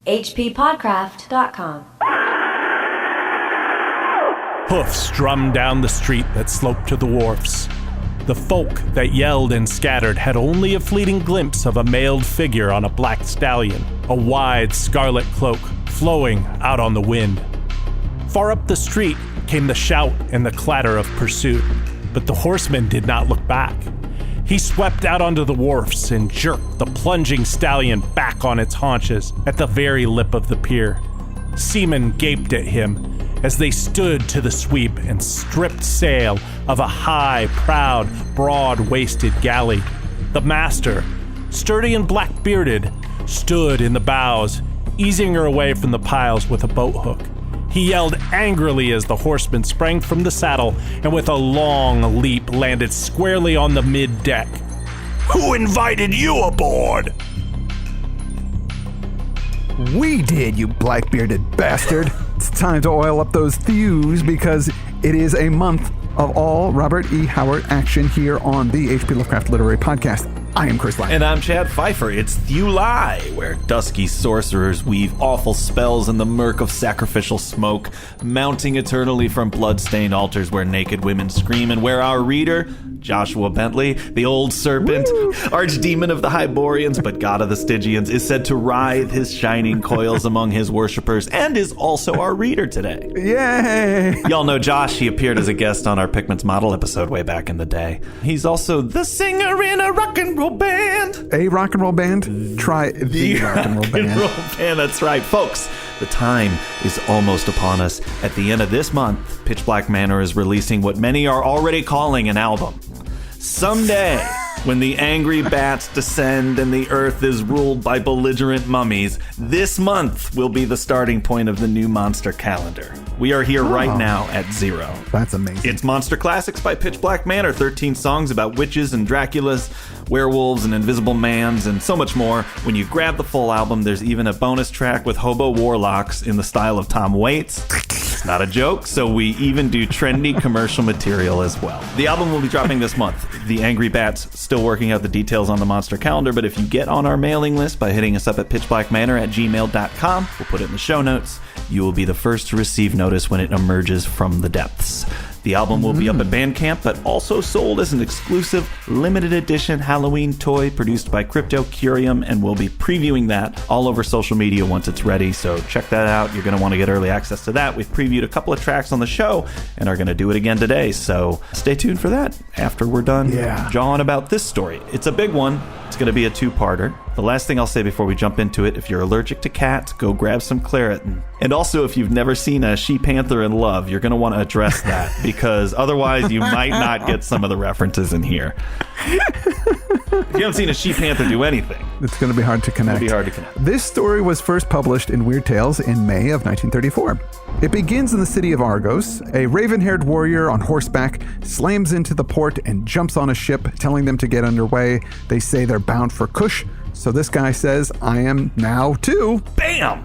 hppodcraft.com. Hoofs drummed down the street that sloped to the wharfs. The folk that yelled and scattered had only a fleeting glimpse of a mailed figure on a black stallion, a wide scarlet cloak flowing out on the wind. Far up the street came the shout and the clatter of pursuit, but the horseman did not look back. He swept out onto the wharfs and jerked the plunging stallion back on its haunches at the very lip of the pier. Seamen gaped at him as they stood to the sweep and stripped sail of a high, proud, broad-waisted galley. The master, sturdy and black-bearded, stood in the bows, easing her away from the piles with a boat hook. He yelled angrily as the horseman sprang from the saddle and with a long leap landed squarely on the mid-deck. "Who invited you aboard?" "We did, you black-bearded bastard." It's time to oil up those thews because it is a month of all Robert E. Howard action here on the H.P. Lovecraft Literary Podcast. I am Chris Lyon. And I'm Chad Pfeiffer. It's THEW-LY, where dusky sorcerers weave awful spells in the murk of sacrificial smoke, mounting eternally from blood-stained altars where naked women scream, and where our reader, Joshua Bentley, the old serpent, archdemon of the Hyborians, but god of the Stygians, is said to writhe his shining coils among his worshippers, and is also our reader today. Yay! Y'all know Josh. He appeared as a guest on our Pickman's Model episode way back in the day. He's also the singer in a rock and roll band. A rock and roll band? Try the rock and roll band. Roll band. That's right. Folks, the time is almost upon us. At the end of this month, Pitch Black Manor is releasing what many are already calling an album. Someday, when the angry bats descend and the earth is ruled by belligerent mummies, this month will be the starting point of the new monster calendar. We are here right now at 0. That's amazing. It's Monster Classics by Pitch Black Manor, 13 songs about witches and Draculas, werewolves and invisible mans, and so much more. When you grab the full album, there's even a bonus track with hobo warlocks in the style of Tom Waits. It's not a joke, so we even do trendy commercial material as well. The album will be dropping this month. The Angry Bats still working out the details on the monster calendar, but if you get on our mailing list by hitting us up at pitchblackmanor@gmail.com, we'll put it in the show notes, you will be the first to receive notice when it emerges from the depths. The album will be up at Bandcamp, but also sold as an exclusive limited edition Halloween toy produced by Crypto Curium, and we'll be previewing that all over social media once it's ready, so check that out. You're going to want to get early access to that. We've previewed a couple of tracks on the show and are going to do it again today, so stay tuned for that after we're done jawing about this story. It's a big one. It's going to be a two-parter. The last thing I'll say before we jump into it, if you're allergic to cats, go grab some Claritin. And also, if you've never seen a she-panther in love, you're going to want to address that, because otherwise you might not get some of the references in here. If you haven't seen a she-panther do anything, it's going to be hard to connect. It'll be hard to connect. This story was first published in Weird Tales in May of 1934. It begins in the city of Argos. A raven-haired warrior on horseback slams into the port and jumps on a ship, telling them to get underway. They say they're bound for Kush, so this guy says, I am now too. Bam!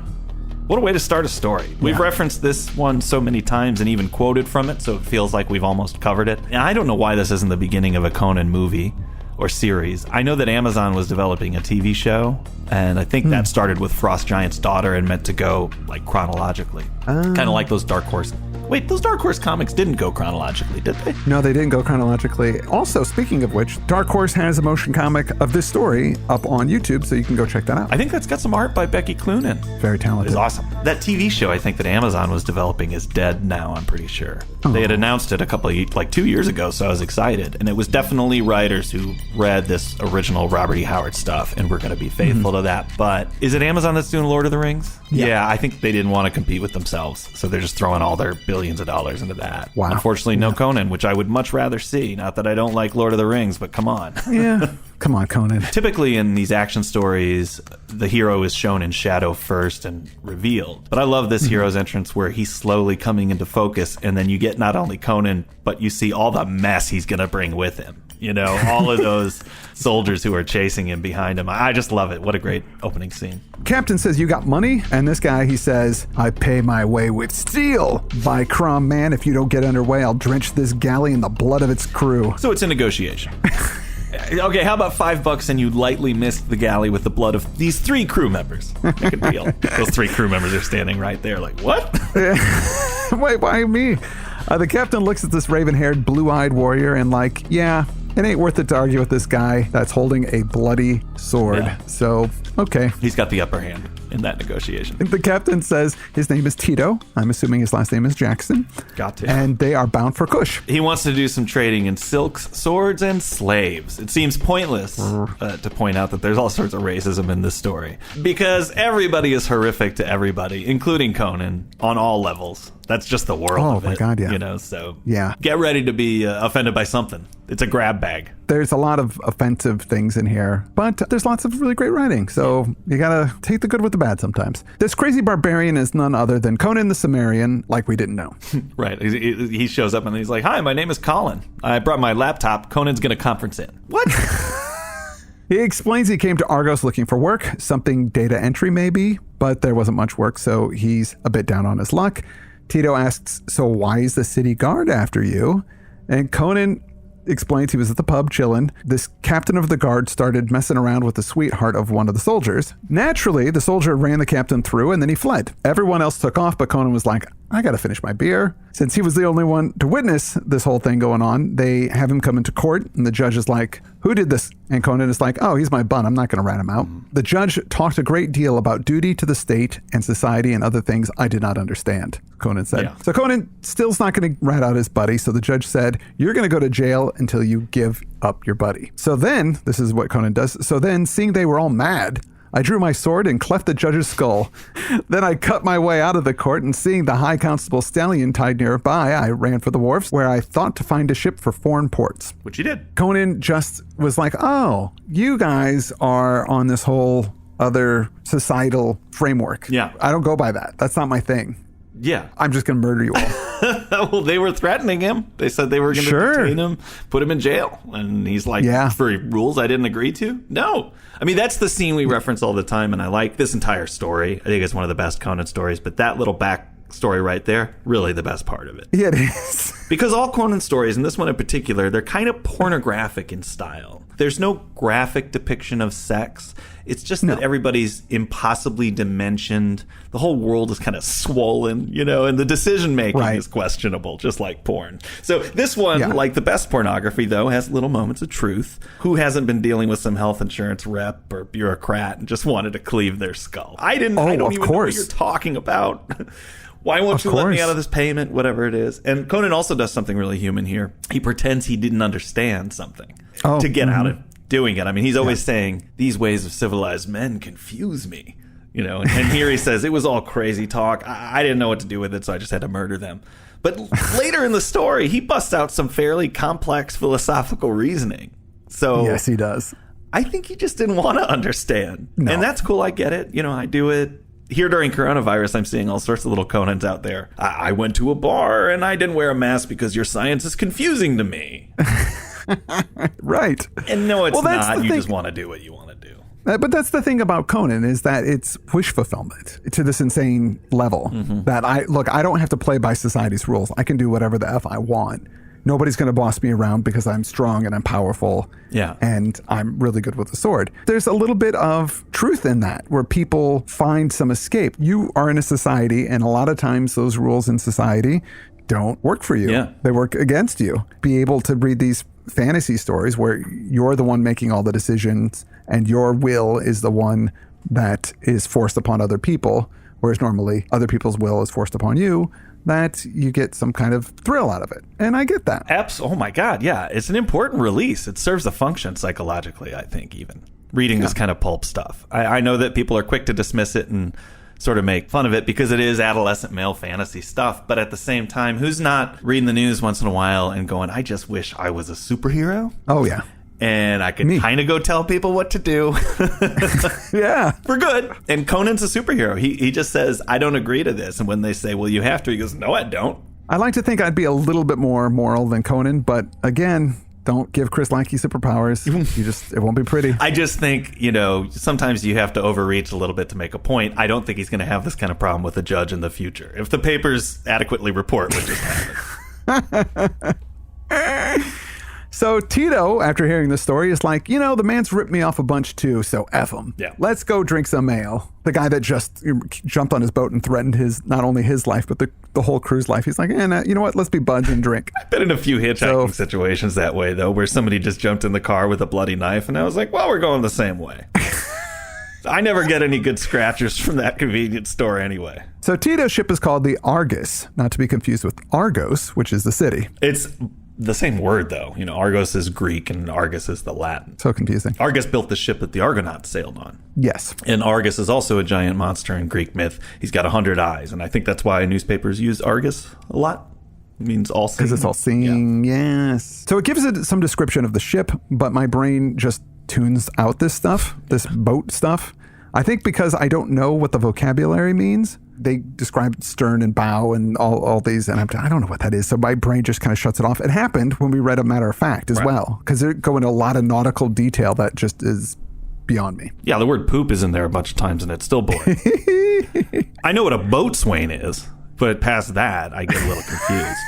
What a way to start a story. We've referenced this one so many times and even quoted from it, so it feels like we've almost covered it. And I don't know why this isn't the beginning of a Conan movie or series. I know that Amazon was developing a TV show, and I think that started with Frost Giant's daughter and meant to go like chronologically. Kind of like those Dark Horse. Wait, those Dark Horse comics didn't go chronologically, did they? No, they didn't go chronologically. Also, speaking of which, Dark Horse has a motion comic of this story up on YouTube, so you can go check that out. I think that's got some art by Becky Cloonan. Very talented. It's awesome. That TV show I think that Amazon was developing is dead now, I'm pretty sure. They had announced it a couple of, like 2 years ago, so I was excited. And it was definitely writers who read this original Robert E. Howard stuff and were going to be faithful to that. But is it Amazon that's doing Lord of the Rings? Yeah, I think they didn't want to compete with themselves, so they're just throwing all their billions of dollars into that. Wow. Unfortunately, no Conan, which I would much rather see. Not that I don't like Lord of the Rings, but come on. Yeah, come on, Conan. Typically in these action stories, the hero is shown in shadow first and revealed. But I love this hero's entrance where he's slowly coming into focus, and then you get not only Conan, but you see all the mess he's going to bring with him. You know, all of those soldiers who are chasing him behind him. I just love it. What a great opening scene. Captain says, you got money? And this guy, he says, I pay my way with steel. By Crom Man, if you don't get underway, I'll drench this galley in the blood of its crew. So it's a negotiation. Okay, how about $5 and you lightly missed the galley with the blood of these 3 crew members? Make a deal. Those 3 crew members are standing right there like, what? Wait, why me? The captain looks at this raven-haired, blue-eyed warrior and like, yeah, it ain't worth it to argue with this guy that's holding a bloody sword. Yeah. So, okay. He's got the upper hand in that negotiation. The captain says his name is Tito. I'm assuming his last name is Jackson. Got to. And they are bound for Kush. He wants to do some trading in silks, swords, and slaves. It seems pointless to point out that there's all sorts of racism in this story. Because everybody is horrific to everybody, including Conan, on all levels. That's just the world of it. Oh, my God, yeah. You know, so yeah. Get ready to be offended by something. It's a grab bag. There's a lot of offensive things in here, but there's lots of really great writing. So you gotta take the good with the bad sometimes. This crazy barbarian is none other than Conan the Cimmerian, like we didn't know. Right. He shows up and he's like, hi, my name is Colin. I brought my laptop. Conan's gonna conference in. What? He explains he came to Argos looking for work, something data entry maybe, but there wasn't much work, so he's a bit down on his luck. Tito asks, so why is the city guard after you? And Conan explains he was at the pub chilling. This captain of the guard started messing around with the sweetheart of one of the soldiers. Naturally, the soldier ran the captain through and then he fled. Everyone else took off, but Conan was like, I gotta finish my beer. Since he was the only one to witness this whole thing going on, they have him come into court and the judge is like, who did this? And Conan is like, oh, he's my bun. I'm not gonna rat him out. The judge talked a great deal about duty to the state and society and other things I did not understand, Conan said. Yeah. So Conan still's not gonna rat out his buddy. So the judge said, you're gonna go to jail until you give up your buddy. So then, this is what Conan does. So then, seeing they were all mad, I drew my sword and cleft the judge's skull. Then I cut my way out of the court, and seeing the high constable's stallion tied nearby, I ran for the wharfs, where I thought to find a ship for foreign ports. Which you did. Conan just was like, oh, you guys are on this whole other societal framework. Yeah. I don't go by that. That's not my thing. Yeah. I'm just going to murder you all. Well, they were threatening him. They said they were going to detain him, put him in jail. And he's like, for rules I didn't agree to? No. I mean, that's the scene we reference all the time, and I like this entire story. I think it's one of the best Conan stories, but that little backstory right there, really the best part of it. Yeah, it is. Because all Conan stories, and this one in particular, they're kind of pornographic in style. There's no graphic depiction of sex. It's just that everybody's impossibly dimensioned. The whole world is kind of swollen, you know, and the decision-making is questionable, just like porn. So this one, like the best pornography, though, has little moments of truth. Who hasn't been dealing with some health insurance rep or bureaucrat and just wanted to cleave their skull? I don't even know what you're talking about. Why won't you let me out of this payment? Whatever it is. And Conan also does something really human here. He pretends he didn't understand something to get out of doing it. I mean, he's always saying, these ways of civilized men confuse me. You know, and here he says, it was all crazy talk. I didn't know what to do with it, so I just had to murder them. But later in the story, he busts out some fairly complex philosophical reasoning. So yes, he does. I think he just didn't want to understand. No. And that's cool. I get it. You know, I do it. Here during coronavirus, I'm seeing all sorts of little Conans out there. I went to a bar and I didn't wear a mask because your science is confusing to me. Right. And no, it's not. You just want to do what you want to do. But that's the thing about Conan is that it's wish fulfillment to this insane level that I don't have to play by society's rules. I can do whatever the F I want. Nobody's going to boss me around because I'm strong and I'm powerful. Yeah. And I'm really good with the sword. There's a little bit of truth in that where people find some escape. You are in a society, and a lot of times those rules in society don't work for you. Yeah. They work against you. Be able to read these fantasy stories where you're the one making all the decisions and your will is the one that is forced upon other people, whereas normally other people's will is forced upon you, that you get some kind of thrill out of it. And I get that. Oh my God, yeah. It's an important release. It serves a function psychologically, I think, even. Reading this kind of pulp stuff. I know that people are quick to dismiss it and sort of make fun of it because it is adolescent male fantasy stuff. But at the same time, who's not reading the news once in a while and going, I just wish I was a superhero? Oh, yeah. And I could kind of go tell people what to do. Yeah. For good. And Conan's a superhero. He just says, I don't agree to this. And when they say, well, you have to, he goes, no, I don't. I like to think I'd be a little bit more moral than Conan. But again, don't give Chris Lackey superpowers. It won't be pretty. I just think, sometimes you have to overreach a little bit to make a point. I don't think he's going to have this kind of problem with a judge in the future. If the papers adequately report what just happened. So Tito, after hearing the story, is like, the man's ripped me off a bunch too, so F him. Yeah. Let's go drink some ale. The guy that just jumped on his boat and threatened not only his life, but the whole crew's life. He's like, you know what? Let's be buds and drink. I've been in a few hitchhiking situations that way, though, where somebody just jumped in the car with a bloody knife, and I was like, well, we're going the same way. I never get any good scratchers from that convenience store anyway. So Tito's ship is called the Argus, not to be confused with Argos, which is the city. It's the same word, though. Argos is Greek and Argus is the Latin. So confusing. Argus built the ship that the Argonauts sailed on. Yes. And Argus is also a giant monster in Greek myth. He's got 100 eyes, and I think that's why newspapers use Argus a lot. It means all seeing. Because it's all seeing, yes. So it gives it some description of the ship, but my brain just tunes out this stuff, this boat stuff. I think because I don't know what the vocabulary means. They describe stern and bow and all these, and I don't know what that is. So my brain just kind of shuts it off. It happened when we read A Matter of Fact as well, because they go into a lot of nautical detail that just is beyond me. Yeah, the word poop is in there a bunch of times, and it's still boring. I know what a boatswain is, but past that, I get a little confused.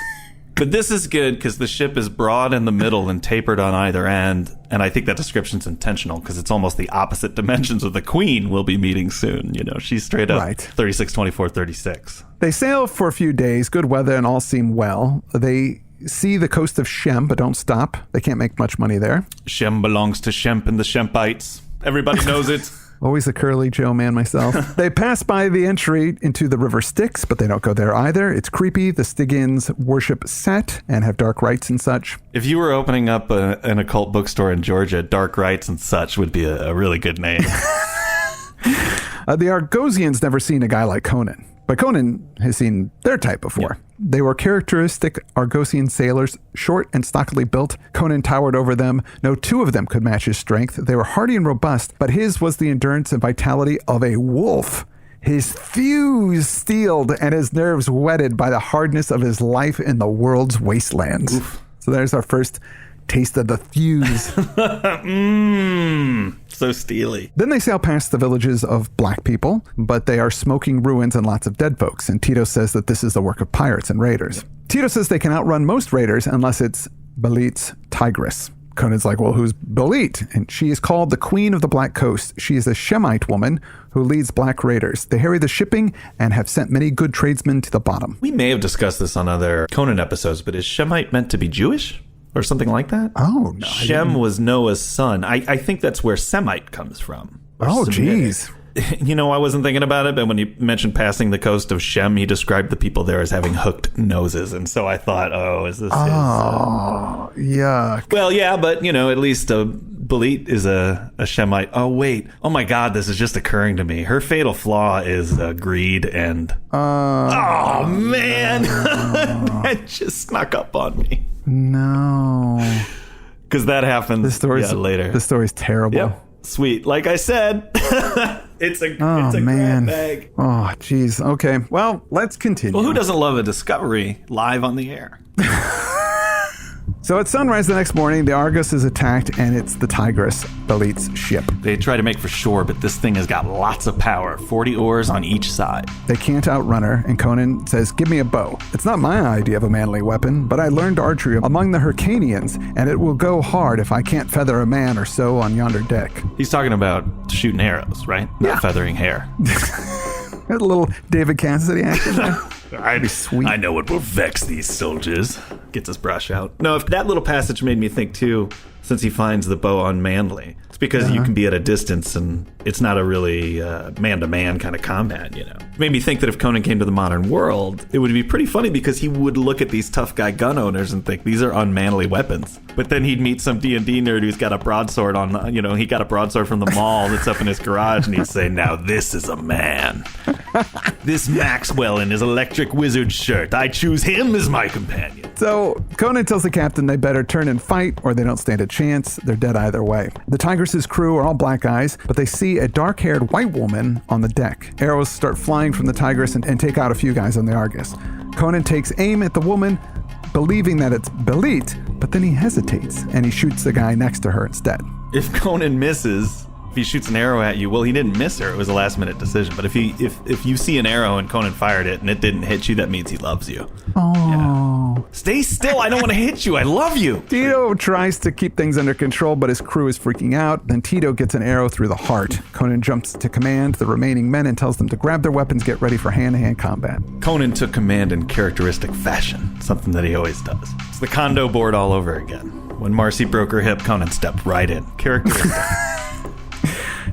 But this is good because the ship is broad in the middle and tapered on either end. And I think that description's intentional because it's almost the opposite dimensions of the Queen we'll be meeting soon. She's straight up 36, 24, 36. They sail for a few days, good weather, and all seem well. They see the coast of Shem, but don't stop. They can't make much money there. Shem belongs to Shemp and the Shempites. Everybody knows it. Always a curly Joe man myself. They pass by the entry into the river Styx, but they don't go there either. It's creepy. The Stygians worship Set and have dark rites and such. If you were opening up an occult bookstore in Georgia, Dark Rites and Such would be a really good name. The Argosians never seen a guy like Conan, but Conan has seen their type before. Yeah. They were characteristic Argosian sailors, short and stockily built. Conan towered over them. No two of them could match his strength. They were hardy and robust, but his was the endurance and vitality of a wolf. His thews steeled and his nerves whetted by the hardness of his life in the world's wastelands. Oof. So there's our first taste of the thews. So steely. Then they sail past the villages of black people, but they are smoking ruins and lots of dead folks. And Tito says that this is the work of pirates and raiders. Tito says they can outrun most raiders unless it's Belit's tigress. Conan's like, well, who's Belit? And she is called the Queen of the Black Coast. She is a Shemite woman who leads black raiders. They harry the shipping and have sent many good tradesmen to the bottom. We may have discussed this on other Conan episodes, but is Shemite meant to be Jewish? Or something like that? Oh, no. Shem was Noah's son. I think that's where Semite comes from. Oh, geez. I wasn't thinking about it, but when you mentioned passing the coast of Shem, he described the people there as having hooked noses. And so I thought, is this yuck. Well, yeah, but, at least Belit is a Shemite. Oh, wait. Oh, my God, this is just occurring to me. Her fatal flaw is greed and... oh, man. That just snuck up on me. No. Because that happens later. The story's terrible. Yep. Sweet. Like I said, it's a grab bag. Oh, geez. Okay. Well, let's continue. Well, who doesn't love a discovery live on the air? So at sunrise the next morning, the Argus is attacked, and it's the Tigris, Belit's ship. They try to make for shore, but this thing has got lots of power. 40 oars on each side. They can't outrun her, and Conan says, give me a bow. It's not my idea of a manly weapon, but I learned archery among the Hyrcanians, and it will go hard if I can't feather a man or so on yonder deck. He's talking about shooting arrows, right? Not feathering hair. A little David Cassidy action there. I know what will vex these soldiers. Gets his brush out. No, if that little passage made me think too, since he finds the bow unmanly. It's because you can be at a distance and it's not a really man-to-man kind of combat, It made me think that if Conan came to the modern world, it would be pretty funny because he would look at these tough guy gun owners and think, these are unmanly weapons. But then he'd meet some D&D nerd who's got a broadsword on, he got a broadsword from the mall that's up in his garage, and he'd say, now this is a man. This Maxwell in his electric wizard shirt. I choose him as my companion. So Conan tells the captain they better turn and fight or they don't stand a chance. They're dead either way. The Tigris' crew are all black guys, but they see a dark-haired white woman on the deck. Arrows start flying from the Tigris and take out a few guys on the Argus. Conan takes aim at the woman, believing that it's Belit, but then he hesitates and he shoots the guy next to her instead. If Conan misses, If he shoots an arrow at you, well, he didn't miss her. It was a last-minute decision. But if you see an arrow and Conan fired it and it didn't hit you, that means he loves you. Oh. Yeah. Stay still. I don't want to hit you. I love you. Tito tries to keep things under control, but his crew is freaking out. Then Tito gets an arrow through the heart. Conan jumps to command the remaining men and tells them to grab their weapons, get ready for hand-to-hand combat. Conan took command in characteristic fashion, something that he always does. It's the Kondo board all over again. When Marcy broke her hip, Conan stepped right in. Characteristic.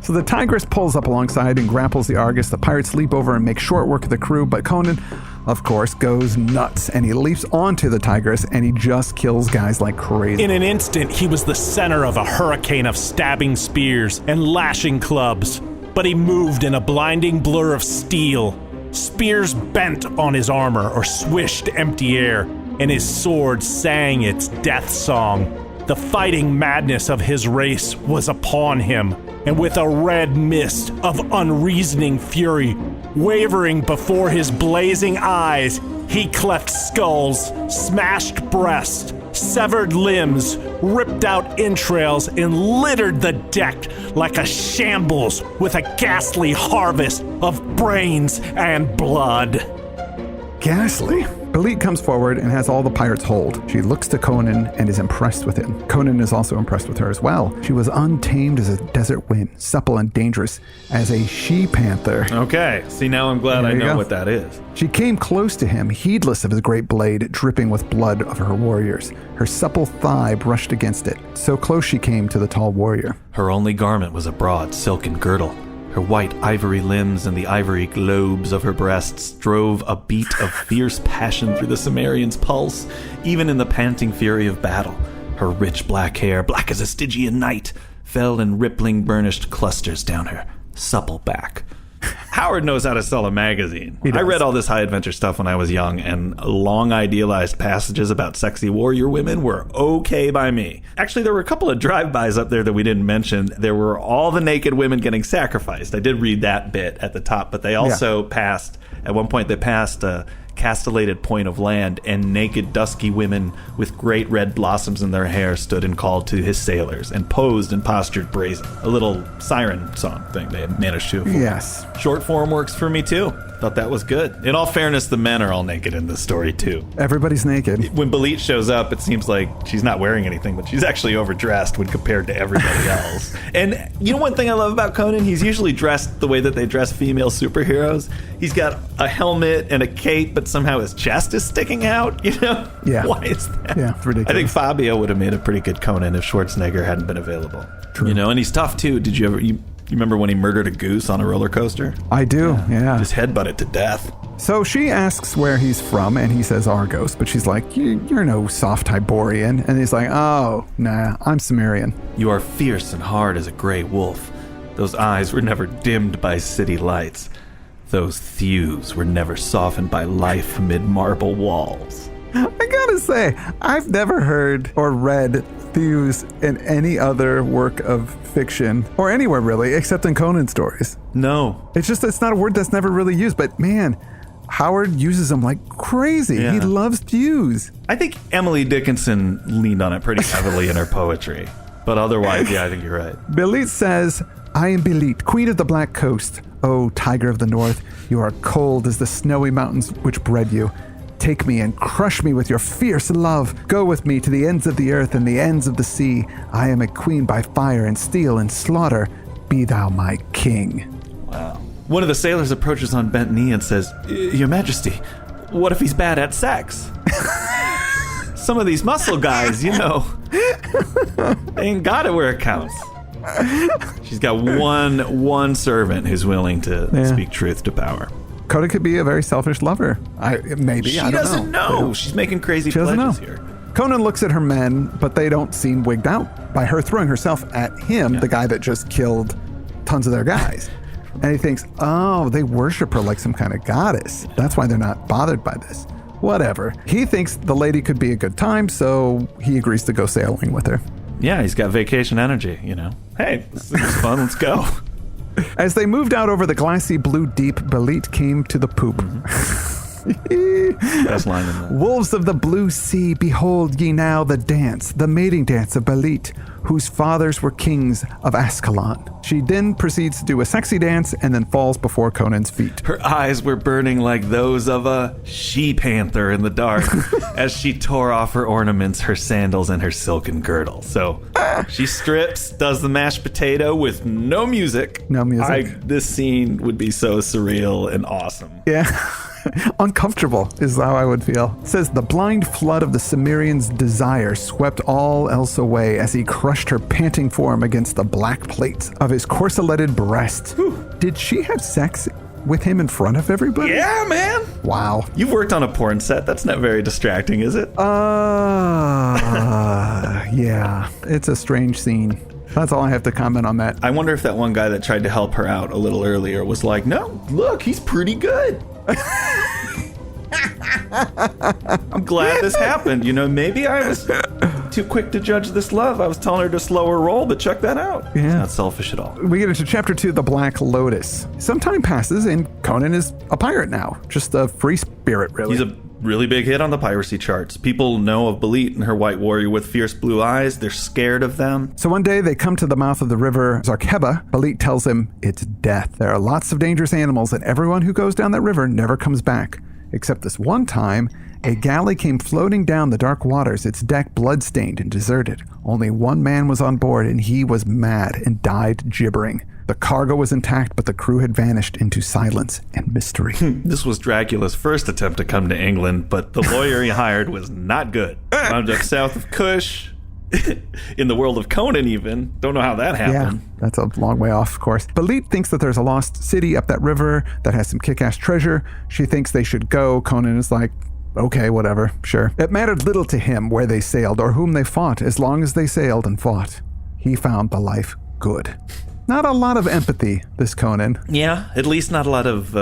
So the Tigress pulls up alongside and grapples the Argus. The pirates leap over and make short work of the crew, but Conan, of course, goes nuts, and he leaps onto the Tigress, and he just kills guys like crazy. In an instant, he was the center of a hurricane of stabbing spears and lashing clubs, but he moved in a blinding blur of steel. Spears bent on his armor or swished empty air, and his sword sang its death song. The fighting madness of his race was upon him, and with a red mist of unreasoning fury wavering before his blazing eyes, he cleft skulls, smashed breasts, severed limbs, ripped out entrails, and littered the deck like a shambles with a ghastly harvest of brains and blood. Ghastly. Belit comes forward and has all the pirates hold. She looks to Conan and is impressed with him. Conan is also impressed with her as well. She was untamed as a desert wind, supple and dangerous as a she-panther. Okay, see, now I'm glad I know what that is. She came close to him, heedless of his great blade dripping with blood of her warriors. Her supple thigh brushed against it. So close she came to the tall warrior. Her only garment was a broad silken girdle. Her white ivory limbs and the ivory globes of her breasts drove a beat of fierce passion through the Cimmerian's pulse, even in the panting fury of battle. Her rich black hair, black as a Stygian night, fell in rippling burnished clusters down her supple back. Howard knows how to sell a magazine. I read all this high adventure stuff when I was young, and long idealized passages about sexy warrior women were okay by me. Actually, there were a couple of drive-bys up there that we didn't mention. There were all the naked women getting sacrificed. I did read that bit at the top, but they also passed, at one point they passed a castellated point of land, and naked dusky women with great red blossoms in their hair stood and called to his sailors and posed and postured brazen. A little siren song thing they managed to afford. Yes. Short form works for me too. Thought that was good. In all fairness, the men are all naked in this story too. Everybody's naked. When Belit shows up, it seems like she's not wearing anything, but she's actually overdressed when compared to everybody else. And you know one thing I love about Conan? He's usually dressed the way that they dress female superheroes. He's got a helmet and a cape, but somehow his chest is sticking out, you know? Yeah. Why is that? Yeah, it's ridiculous. I think Fabio would have made a pretty good Conan if Schwarzenegger hadn't been available. True. You know, and he's tough too. Did you ever... You remember when he murdered a goose on a roller coaster? I do, yeah. Just headbutted to death. So she asks where he's from, and he says Argos, but she's like, you're no soft Hyborian. And he's like, oh, nah, I'm Cimmerian. You are fierce and hard as a gray wolf. Those eyes were never dimmed by city lights. Those thews were never softened by life amid marble walls. I gotta say, I've never heard or read thews in any other work of fiction, or anywhere really, except in Conan stories. No. It's not a word that's never really used, but man, Howard uses them like crazy. Yeah. He loves thews. I think Emily Dickinson leaned on it pretty heavily in her poetry. But otherwise, yeah, I think you're right. Belit says, I am Belit, queen of the Black Coast. O tiger of the north, you are cold as the snowy mountains which bred you. Take me and crush me with your fierce love. Go with me to the ends of the earth and the ends of the sea. I am a queen by fire and steel and slaughter. Be thou my king. Wow. One of the sailors approaches on bent knee and says, Your Majesty, what if he's bad at sex? Some of these muscle guys, you know, they ain't got it where it counts. She's got one servant who's willing to speak truth to power. Coda could be a very selfish lover. Maybe. She I don't doesn't know. She's making crazy pledges here. Conan looks at her men, but they don't seem wigged out by her throwing herself at him, the guy that just killed tons of their guys. And he thinks, oh, they worship her like some kind of goddess. That's why they're not bothered by this. Whatever. He thinks the lady could be a good time, so he agrees to go sailing with her. Yeah, he's got vacation energy, you know. Hey, this is fun. Let's go. As they moved out over the glassy blue deep, Belit came to the poop. Best line in that. Wolves of the blue sea, behold ye now the dance, the mating dance of Belit, whose fathers were kings of Ascalon. She then proceeds to do a sexy dance and then falls before Conan's feet. Her eyes were burning like those of a she-panther in the dark as she tore off her ornaments, her sandals, and her silken girdle. So she strips, does the mashed potato with no music. No music. This scene would be so surreal and awesome. Yeah. Uncomfortable is how I would feel. It says the blind flood of the Cimmerian's desire swept all else away as he crushed her panting form against the black plates of his corseletted breast. Whew. Did she have sex with him in front of everybody? Yeah, man. Wow. You've worked on a porn set. That's not very distracting, is it? Yeah. It's a strange scene. That's all I have to comment on that. I wonder if that one guy that tried to help her out a little earlier was like, no, look, he's pretty good. I'm glad this happened. You know, maybe I was too quick to judge this love. I was telling her to slow her roll, but check that out. Yeah. It's not selfish at all. We get into chapter 2, The Black Lotus. Some time passes and Conan is a pirate now. Just a free spirit, really. He's a really big hit on the piracy charts. People know of Belit and her white warrior with fierce blue eyes. They're scared of them. So one day they come to the mouth of the river Zarkeba. Belit tells him it's death. There are lots of dangerous animals and everyone who goes down that river never comes back. Except this one time, a galley came floating down the dark waters, its deck bloodstained and deserted. Only one man was on board and he was mad and died gibbering. The cargo was intact, but the crew had vanished into silence and mystery. This was Dracula's first attempt to come to England, but the lawyer he hired was not good. Wound up south of Kush, in the world of Conan even. Don't know how that happened. Yeah, that's a long way off, of course. Belit thinks that there's a lost city up that river that has some kick-ass treasure. She thinks they should go. Conan is like, okay, whatever, sure. It mattered little to him where they sailed or whom they fought, as long as they sailed and fought. He found the life good. Not a lot of empathy, this Conan. Yeah, at least not a lot of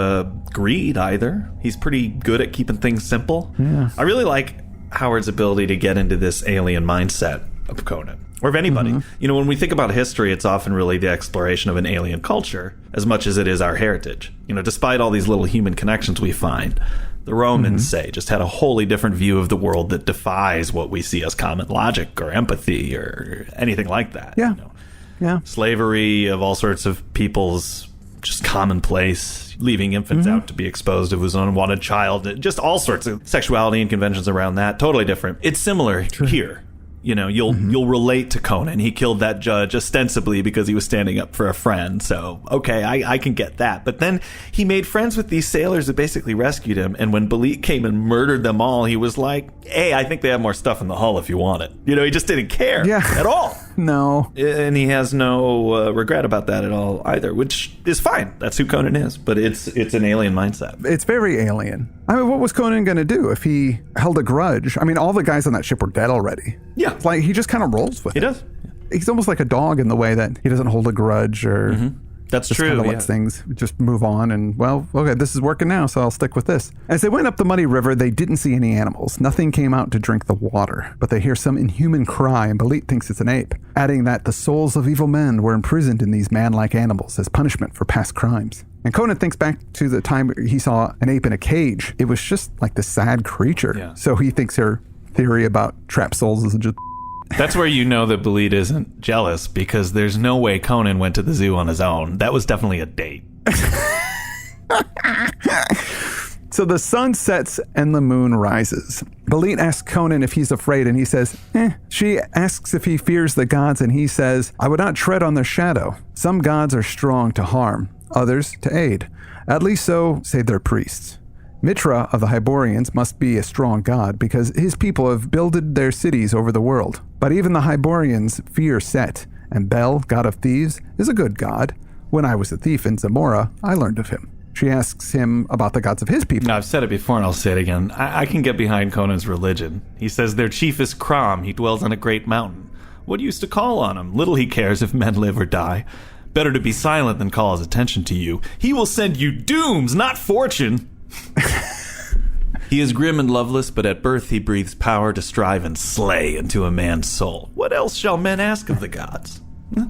greed either. He's pretty good at keeping things simple. Yeah. I really like Howard's ability to get into this alien mindset of Conan, or of anybody. Mm-hmm. You know, when we think about history, it's often really the exploration of an alien culture as much as it is our heritage. You know, despite all these little human connections we find, the Romans, say, just had a wholly different view of the world that defies what we see as common logic or empathy or anything like that. Yeah. You know? Yeah. Slavery of all sorts of people's just commonplace, leaving infants out to be exposed if it was an unwanted child, just all sorts of sexuality and conventions around that. Totally different. It's similar here. You know, you'll relate to Conan. He killed that judge ostensibly because he was standing up for a friend. So, okay, I can get that. But then he made friends with these sailors that basically rescued him. And when Belit came and murdered them all, he was like, hey, I think they have more stuff in the hull if you want it. You know, he just didn't care at all. No. And he has no regret about that at all either, which is fine. That's who Conan is. But it's an alien mindset. It's very alien. I mean, what was Conan going to do if he held a grudge? I mean, all the guys on that ship were dead already. Yeah. It's like he just kind of rolls with it. He does. He's almost like a dog in the way that he doesn't hold a grudge or That's just true. kind of lets things just move on and, well, okay, this is working now, so I'll stick with this. As they went up the muddy river, they didn't see any animals. Nothing came out to drink the water, but they hear some inhuman cry, and Belit thinks it's an ape, adding that the souls of evil men were imprisoned in these man-like animals as punishment for past crimes. And Conan thinks back to the time he saw an ape in a cage. It was just like this sad creature. Yeah. So he thinks her theory about trapped souls is just... That's where you know that Belit isn't jealous, because there's no way Conan went to the zoo on his own. That was definitely a date. So the sun sets and the moon rises. Belit asks Conan if he's afraid, and he says, She asks if he fears the gods, and he says, I would not tread on their shadow. Some gods are strong to harm, others to aid. At least so say their priests. Mitra of the Hyborians must be a strong god because his people have builded their cities over the world. But even the Hyborians fear Set, and Bel, god of thieves, is a good god. When I was a thief in Zamora, I learned of him. She asks him about the gods of his people. Now, I've said it before and I'll say it again. I can get behind Conan's religion. He says their chief is Crom. He dwells on a great mountain. What used to call on him? Little he cares if men live or die. Better to be silent than call his attention to you. He will send you dooms, not fortune. He is grim and loveless, but at birth he breathes power to strive and slay into a man's soul. What else shall men ask of the gods?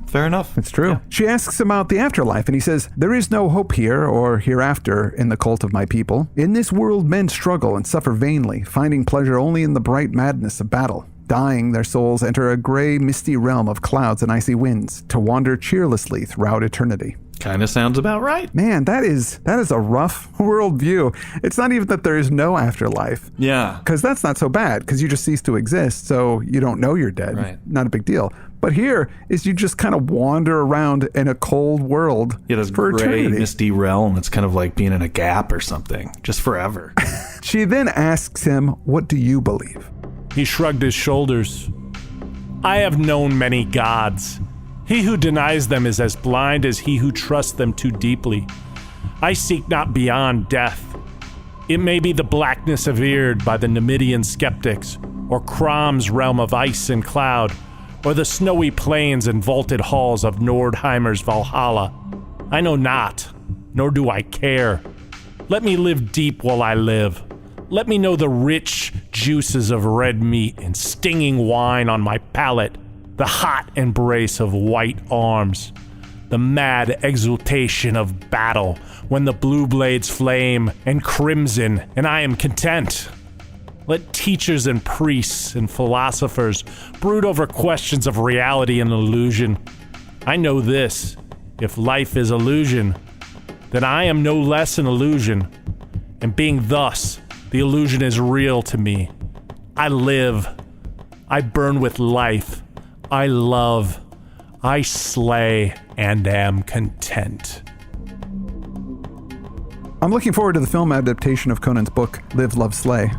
Fair enough. It's true. Yeah. She asks him about the afterlife, and he says, "There is no hope here or hereafter in the cult of my people. In this world, men struggle and suffer vainly, finding pleasure only in the bright madness of battle. Dying, their souls enter a gray, misty realm of clouds and icy winds to wander cheerlessly throughout eternity." Kind of sounds about right. Man, that is a rough worldview. It's not even that there is no afterlife. Yeah. Because that's not so bad, because you just cease to exist, so you don't know you're dead. Right. Not a big deal. But here is you just kind of wander around in a cold world This for gray, eternity. misty realm. It's kind of like being in a gap or something, just forever. She then asks him, "What do you believe?" He shrugged his shoulders. "I have known many gods. He who denies them is as blind as he who trusts them too deeply. I seek not beyond death. It may be the blackness averred by the Numidian skeptics, or Cram's realm of ice and cloud, or the snowy plains and vaulted halls of Nordheimer's Valhalla. I know not, nor do I care. Let me live deep while I live. Let me know the rich juices of red meat and stinging wine on my palate, the hot embrace of white arms, the mad exultation of battle when the blue blades flame and crimson, and I am content. Let teachers and priests and philosophers brood over questions of reality and illusion. I know this, if life is illusion, then I am no less an illusion, and being thus, the illusion is real to me. I live. I burn with life. I love. I slay and am content." I'm looking forward to the film adaptation of Conan's book, Live, Love, Slay.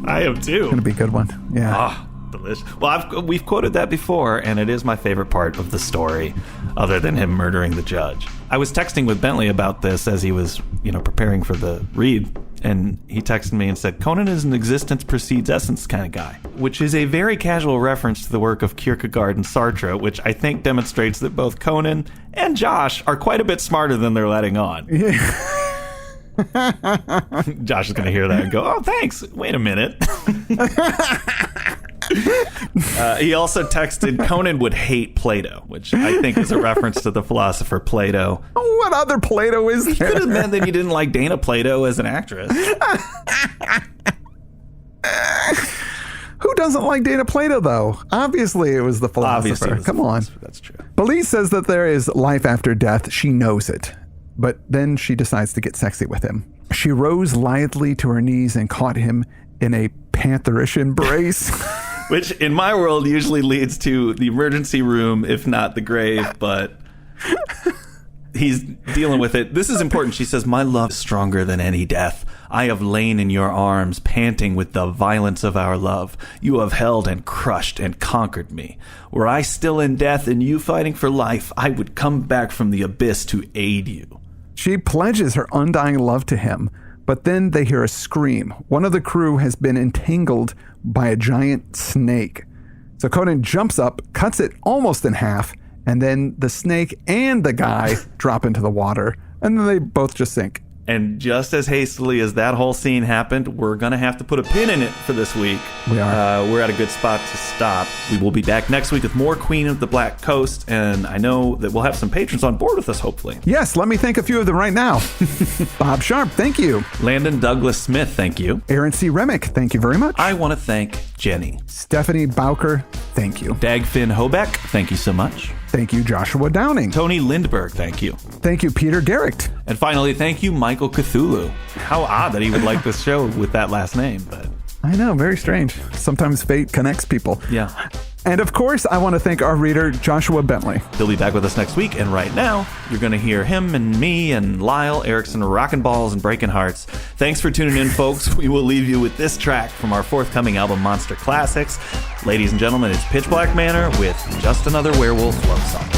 I am too. Gonna be a good one. Yeah. Ah, delicious. Well, we've quoted that before, and it is my favorite part of the story, other than him murdering the judge. I was texting with Bentley about this as he was, preparing for the read, and he texted me and said, "Conan is an existence precedes essence kind of guy," which is a very casual reference to the work of Kierkegaard and Sartre, which I think demonstrates that both Conan and Josh are quite a bit smarter than they're letting on. Yeah. Josh is going to hear that and go, "Oh, thanks. Wait a minute." He also texted, "Conan would hate Plato," which I think is a reference to the philosopher Plato. What other Plato is there? Could have meant that he didn't like Dana Plato as an actress. Who doesn't like Dana Plato, though? Obviously, it was the philosopher. Obviously, it was Come the on. philosopher. That's true. Belize says that there is life after death. She knows it. But then she decides to get sexy with him. She rose lithely to her knees and caught him in a pantherish embrace. Which, in my world, usually leads to the emergency room, if not the grave, but he's dealing with it. This is important. She says, "My love is stronger than any death. I have lain in your arms, panting with the violence of our love. You have held and crushed and conquered me. Were I still in death and you fighting for life, I would come back from the abyss to aid you." She pledges her undying love to him, but then they hear a scream. One of the crew has been entangled by a giant snake. So Conan jumps up, cuts it almost in half, and then the snake and the guy drop into the water, and then they both just sink. And just as hastily as that whole scene happened, we're going to have to put a pin in it for this week. We are. We're at a good spot to stop. We will be back next week with more Queen of the Black Coast, and I know that we'll have some patrons on board with us, hopefully. Yes, let me thank a few of them right now. Bob Sharp, thank you. Landon Douglas Smith, thank you. Aaron C. Remick, thank you very much. I want to thank Jenny. Stephanie Bowker, thank you. Dagfinn Hobeck, thank you so much. Thank you, Joshua Downing. Tony Lindberg, thank you. Thank you, Peter Garrick. And finally, thank you, Michael Cthulhu. How odd that he would like this show with that last name, but... I know, very strange. Sometimes fate connects people. Yeah. And of course, I want to thank our reader, Joshua Bentley. He'll be back with us next week, and right now, you're going to hear him and me and Lyle Erickson rocking balls and breaking hearts. Thanks for tuning in, folks. We will leave you with this track from our forthcoming album, Monster Classics. Ladies and gentlemen, it's Pitch Black Manor with Just Another Werewolf Love Song.